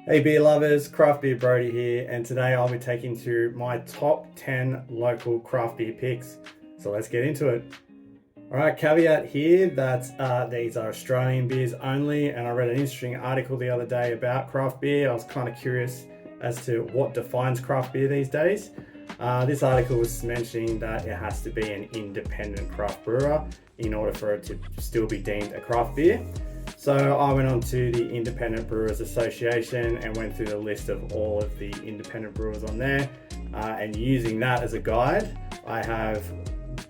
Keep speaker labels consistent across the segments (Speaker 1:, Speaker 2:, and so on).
Speaker 1: Hey beer lovers, Craft Beer Brodie here, and today I'll be taking through my top 10 local craft beer picks. So let's get into it. Alright, caveat here that these are Australian beers only, and I read an interesting article the other day about craft beer. I was kind of curious as to what defines craft beer these days. This article was mentioning that it has to be an independent craft brewer in order for it to still be deemed a craft beer. So I went on to the Independent Brewers Association and went through the list of all of the independent brewers on there. And using that as a guide, I have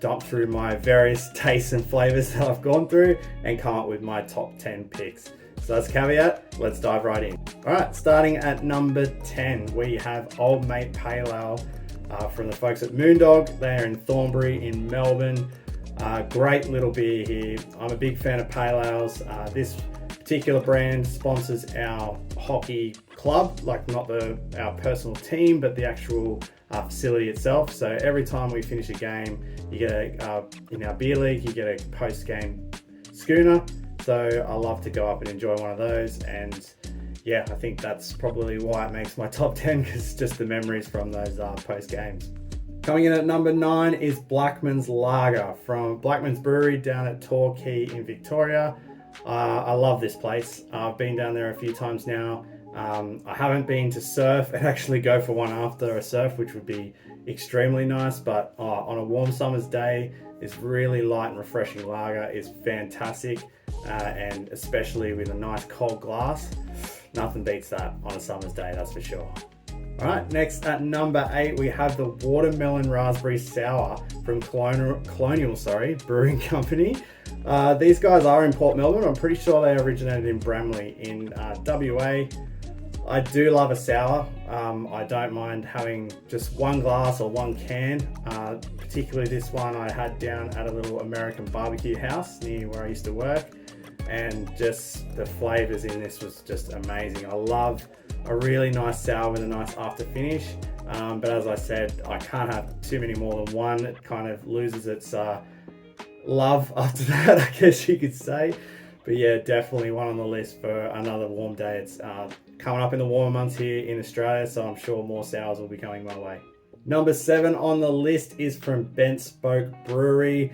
Speaker 1: dumped through my various tastes and flavors that I've gone through and come up with my top 10 picks. So that's caveat, let's dive right in. All right, starting at number 10, we have Old Mate Pale Ale from the folks at Moondog. They're in Thornbury in Melbourne. Great little beer here. I'm a big fan of pale ales. This particular brand sponsors our hockey club, like not our personal team, but the actual facility itself. So every time we finish a game, you get in our beer league, you get a post-game schooner. So I love to go up and enjoy one of those. And yeah, I think that's probably why it makes my top 10, because just the memories from those post games. Coming in at number 9 is Blackman's Lager from Blackman's Brewery down at Torquay in Victoria. I love this place. I've been down there a few times now. I haven't been to surf and actually go for one after a surf, which would be extremely nice, but on a warm summer's day, this really light and refreshing lager is fantastic, and especially with a nice cold glass, nothing beats that on a summer's day, that's for sure. Alright, next at number 8 we have the Watermelon Raspberry Sour from Colonial Brewing Company. These guys are in Port Melbourne. I'm pretty sure they originated in Bramley in WA. I do love a sour. I don't mind having just one glass or one can. Particularly this one I had down at a little American barbecue house near where I used to work. And just the flavors in this was just amazing. I love a really nice sour with a nice after finish, but as I said, I can't have too many more than one. It kind of loses its love after that, I guess you could say. But yeah, definitely one on the list for another warm day. It's coming up in the warmer months here in Australia, so I'm sure more sours will be coming my way. Number 7 on the list is from Bent Spoke Brewery.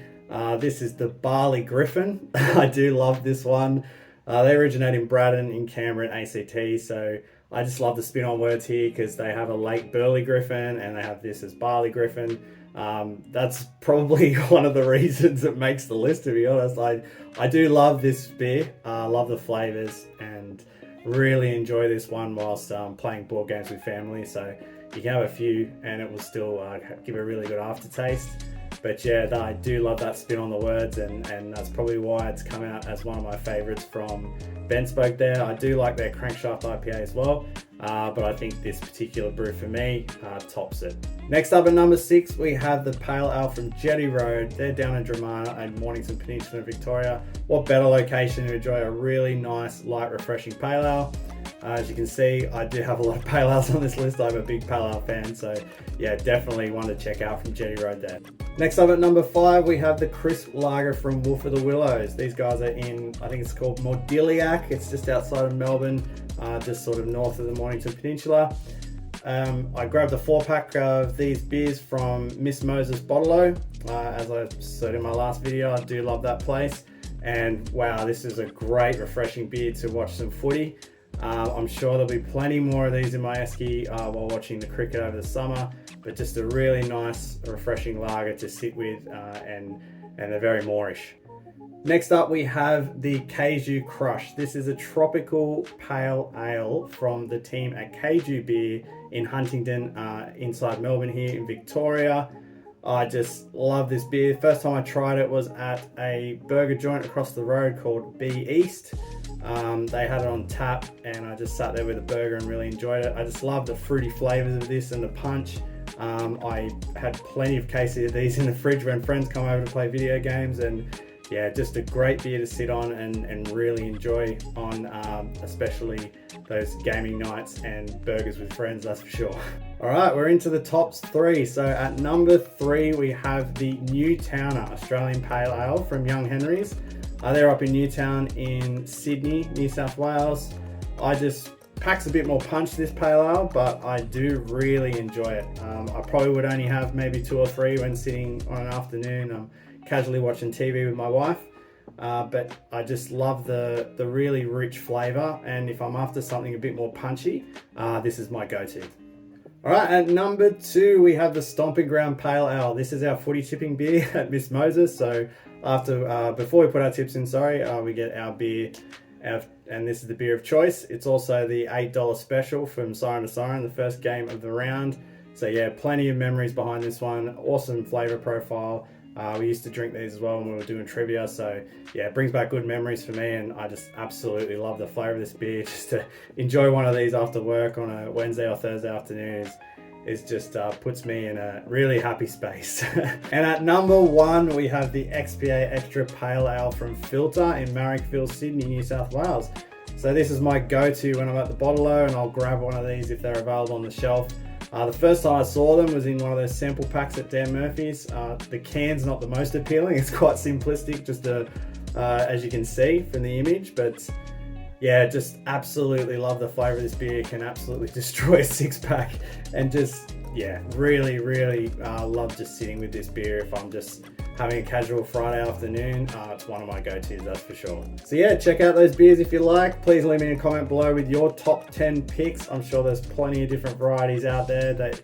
Speaker 1: This is the Barley Griffin. I do love this one. They originate in Braddon in Canberra and ACT, so I just love the spin on words here, because they have a late Burley Griffin and they have this as Barley Griffin. That's probably one of the reasons it makes the list, to be honest. I do love this beer, love the flavors, and really enjoy this one whilst playing board games with family. So you can have a few and it will still give a really good aftertaste. But yeah, I do love that spin on the words, and that's probably why it's come out as one of my favorites from Bent Spoke there. I do like their Crankshaft IPA as well, but I think this particular brew for me tops it. Next up at number 6, we have the Pale Ale from Jetty Road. They're down in Dramana and Mornington Peninsula in Victoria. What better location to enjoy a really nice, light, refreshing pale ale? As you can see, I do have a lot of pale ales on this list. I'm a big pale ale fan, so yeah, definitely one to check out from Jetty Road there. Next up at number 5, we have the Crisp Lager from Wolf of the Willows. These guys are in, I think it's called Mordilliac. It's just outside of Melbourne, just sort of north of the Mornington Peninsula. I grabbed a 4-pack of these beers from Miss Moses Bottle-O. As I said in my last video, I do love that place. And wow, this is a great refreshing beer to watch some footy. I'm sure there'll be plenty more of these in my esky while watching the cricket over the summer, but just a really nice, refreshing lager to sit with, and they're very moreish. Next up, we have the Keiju Crush. This is a tropical pale ale from the team at Keiju Beer in Huntingdon, inside Melbourne here in Victoria. I just love this beer. First time I tried it was at a burger joint across the road called B East. They had it on tap and I just sat there with a burger and really enjoyed it. I just love the fruity flavors of this and the punch. I had plenty of cases of these in the fridge when friends come over to play video games, and yeah, just a great beer to sit on and really enjoy on, especially those gaming nights and burgers with friends, that's for sure. All right, we're into the tops 3. So at number 3, we have the Newtowner Australian Pale Ale from Young Henry's. They're up in Newtown in Sydney, New South Wales. I just packs a bit more punch, this pale ale, but I do really enjoy it. I probably would only have maybe 2 or 3 when sitting on an afternoon, casually watching TV with my wife. But I just love the really rich flavor, and if I'm after something a bit more punchy, this is my go-to. All right, at number 2 we have the Stomping Ground Pale Ale. This is our footy tipping beer at Miss Moses. So before we put our tips in, we get our beer, and this is the beer of choice. It's also the $8 special from Siren to Siren, the first game of the round. So yeah, plenty of memories behind this one. Awesome flavor profile. We used to drink these as well when we were doing trivia, so yeah, it brings back good memories for me, and I just absolutely love the flavour of this beer. Just to enjoy one of these after work on a Wednesday or Thursday afternoon is just puts me in a really happy space. And at number 1 we have the XPA Extra Pale Ale from Filter in Marrickville, Sydney, New South Wales. So this is my go-to when I'm at the bottle-o, and I'll grab one of these if they're available on the shelf. The first time I saw them was in one of those sample packs at Dan Murphy's. The can's not the most appealing, it's quite simplistic, just as you can see from the image, but yeah, just absolutely love the flavour of this beer. Can absolutely destroy a 6-pack, and just, yeah, really love just sitting with this beer if I'm just having a casual Friday afternoon. It's one of my go-tos, that's for sure. So yeah, check out those beers if you like. Please leave me a comment below with your top 10 picks. I'm sure there's plenty of different varieties out there that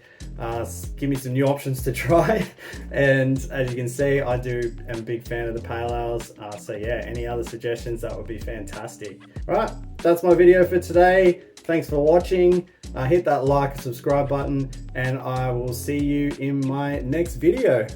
Speaker 1: give me some new options to try. And as you can see, I am a big fan of the pale ales. So yeah, any other suggestions, that would be fantastic. All right, that's my video for today. Thanks for watching. Hit that like and subscribe button, and I will see you in my next video.